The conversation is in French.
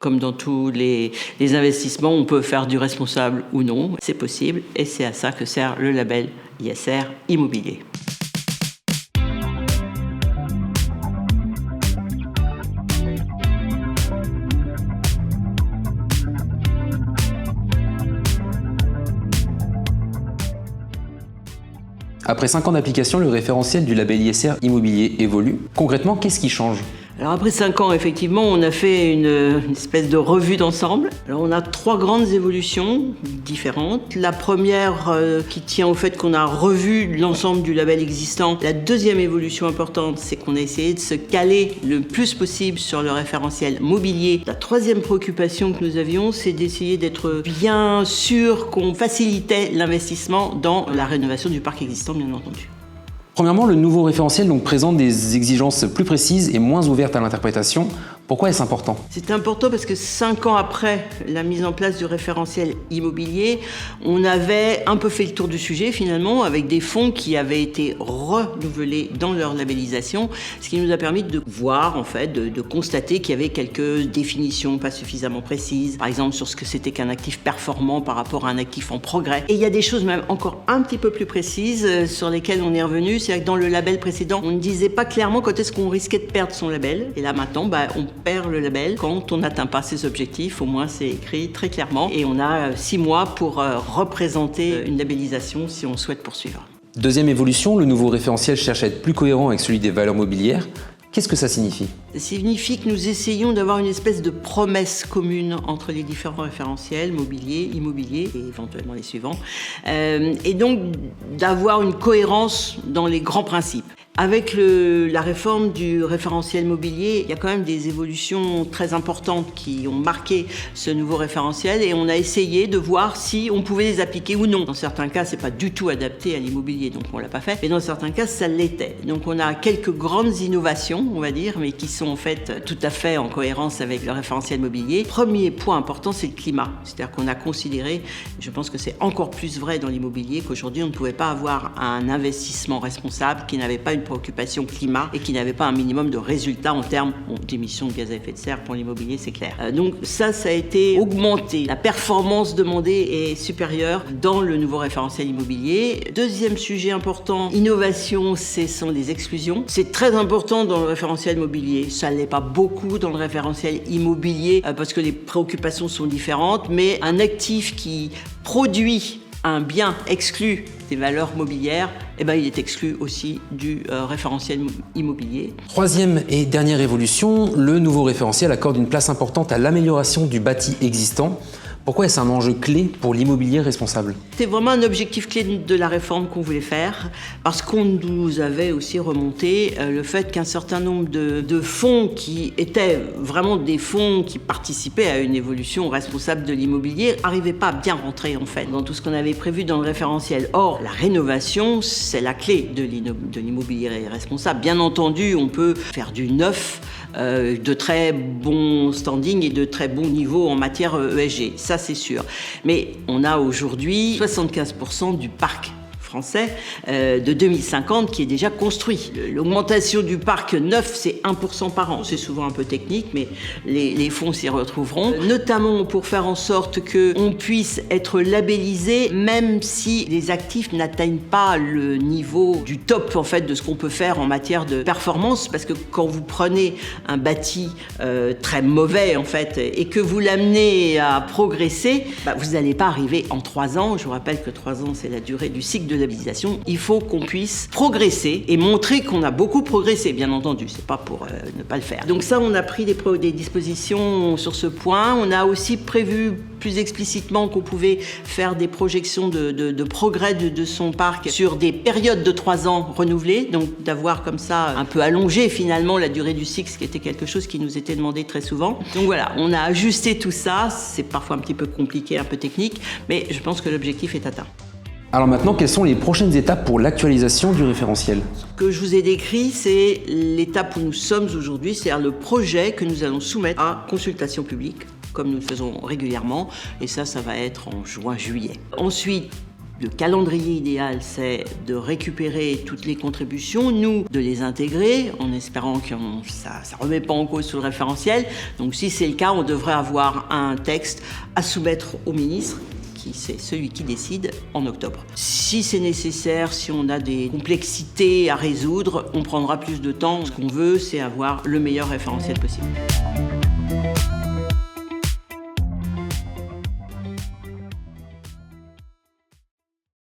Comme dans tous les investissements, on peut faire du responsable ou non, c'est possible et c'est à ça que sert le label ISR Immobilier. Après 5 ans d'application, le référentiel du label ISR Immobilier évolue. Concrètement, qu'est-ce qui change ? Alors après 5 ans, effectivement, on a fait une espèce de revue d'ensemble. Alors on a 3 grandes évolutions différentes. La première qui tient au fait qu'on a revu l'ensemble du label existant. La deuxième évolution importante, c'est qu'on a essayé de se caler le plus possible sur le référentiel mobilier. La troisième préoccupation que nous avions, c'est d'essayer d'être bien sûr qu'on facilitait l'investissement dans la rénovation du parc existant, bien entendu. Premièrement, le nouveau référentiel présente des exigences plus précises et moins ouvertes à l'interprétation. Pourquoi est-ce important ? C'est important parce que 5 ans après la mise en place du référentiel immobilier, on avait un peu fait le tour du sujet finalement avec des fonds qui avaient été renouvelés dans leur labellisation, ce qui nous a permis de voir en fait, de constater qu'il y avait quelques définitions pas suffisamment précises, par exemple sur ce que c'était qu'un actif performant par rapport à un actif en progrès. Et il y a des choses même encore un petit peu plus précises sur lesquelles on est revenu, c'est que dans le label précédent, on ne disait pas clairement quand est-ce qu'on risquait de perdre son label, et là maintenant, on perd le label quand on n'atteint pas ses objectifs, au moins c'est écrit très clairement, et on a 6 mois pour représenter une labellisation si on souhaite poursuivre. Deuxième évolution, le nouveau référentiel cherche à être plus cohérent avec celui des valeurs mobilières. Qu'est-ce que ça signifie ? Ça signifie que nous essayons d'avoir une espèce de promesse commune entre les différents référentiels, mobilier, immobilier et éventuellement les suivants, et donc d'avoir une cohérence dans les grands principes. Avec la réforme du référentiel mobilier, il y a quand même des évolutions très importantes qui ont marqué ce nouveau référentiel et on a essayé de voir si on pouvait les appliquer ou non. Dans certains cas, c'est pas du tout adapté à l'immobilier, donc on l'a pas fait. Mais dans certains cas, ça l'était. Donc on a quelques grandes innovations, on va dire, mais qui sont en fait tout à fait en cohérence avec le référentiel mobilier. Premier point important, c'est le climat. C'est-à-dire qu'on a considéré, je pense que c'est encore plus vrai dans l'immobilier, qu'aujourd'hui on ne pouvait pas avoir un investissement responsable qui n'avait pas une préoccupation climat et qui n'avait pas un minimum de résultats en termes d'émissions de gaz à effet de serre pour l'immobilier, c'est clair. Donc ça a été augmenté. La performance demandée est supérieure dans le nouveau référentiel immobilier. Deuxième sujet important, innovation, ce sont les exclusions. C'est très important dans le référentiel immobilier. Ça ne l'est pas beaucoup dans le référentiel immobilier parce que les préoccupations sont différentes, mais un actif qui produit un bien exclu des valeurs mobilières, il est exclu aussi du référentiel immobilier. Troisième et dernière évolution, le nouveau référentiel accorde une place importante à l'amélioration du bâti existant. Pourquoi est-ce un enjeu clé pour l'immobilier responsable ? C'est vraiment un objectif clé de la réforme qu'on voulait faire, parce qu'on nous avait aussi remonté le fait qu'un certain nombre de fonds qui étaient vraiment des fonds qui participaient à une évolution responsable de l'immobilier n'arrivaient pas à bien rentrer en fait dans tout ce qu'on avait prévu dans le référentiel. Or, la rénovation, c'est la clé de l'immobilier responsable. Bien entendu, on peut faire du neuf, de très bon standing et de très bon niveau en matière ESG, ça c'est sûr. Mais on a aujourd'hui 75% du parc français de 2050 qui est déjà construit. L'augmentation du parc neuf, c'est 1% par an. C'est souvent un peu technique, mais les fonds s'y retrouveront, notamment pour faire en sorte qu'on puisse être labellisé même si les actifs n'atteignent pas le niveau du top en fait de ce qu'on peut faire en matière de performance, parce que quand vous prenez un bâti très mauvais en fait et que vous l'amenez à progresser, vous n'allez pas arriver en 3 ans. Je vous rappelle que 3 ans, c'est la durée du cycle de labellisation. Il faut qu'on puisse progresser et montrer qu'on a beaucoup progressé, bien entendu. C'est pas pour ne pas le faire. Donc ça, on a pris des dispositions sur ce point. On a aussi prévu plus explicitement qu'on pouvait faire des projections de progrès de son parc sur des périodes de 3 ans renouvelées, donc d'avoir comme ça un peu allongé finalement la durée du cycle, ce qui était quelque chose qui nous était demandé très souvent. Donc voilà, on a ajusté tout ça. C'est parfois un petit peu compliqué, un peu technique, mais je pense que l'objectif est atteint. Alors maintenant, quelles sont les prochaines étapes pour l'actualisation du référentiel ? Ce que je vous ai décrit, c'est l'étape où nous sommes aujourd'hui, c'est-à-dire le projet que nous allons soumettre à consultation publique, comme nous le faisons régulièrement, et ça va être en juin-juillet. Ensuite, Le calendrier idéal, c'est de récupérer toutes les contributions, nous, de les intégrer, en espérant que ça ne remet pas en cause tout le référentiel. Donc si c'est le cas, on devrait avoir un texte à soumettre au ministre, qui c'est celui qui décide, en octobre. Si c'est nécessaire, si on a des complexités à résoudre, on prendra plus de temps. Ce qu'on veut, c'est avoir le meilleur référentiel possible.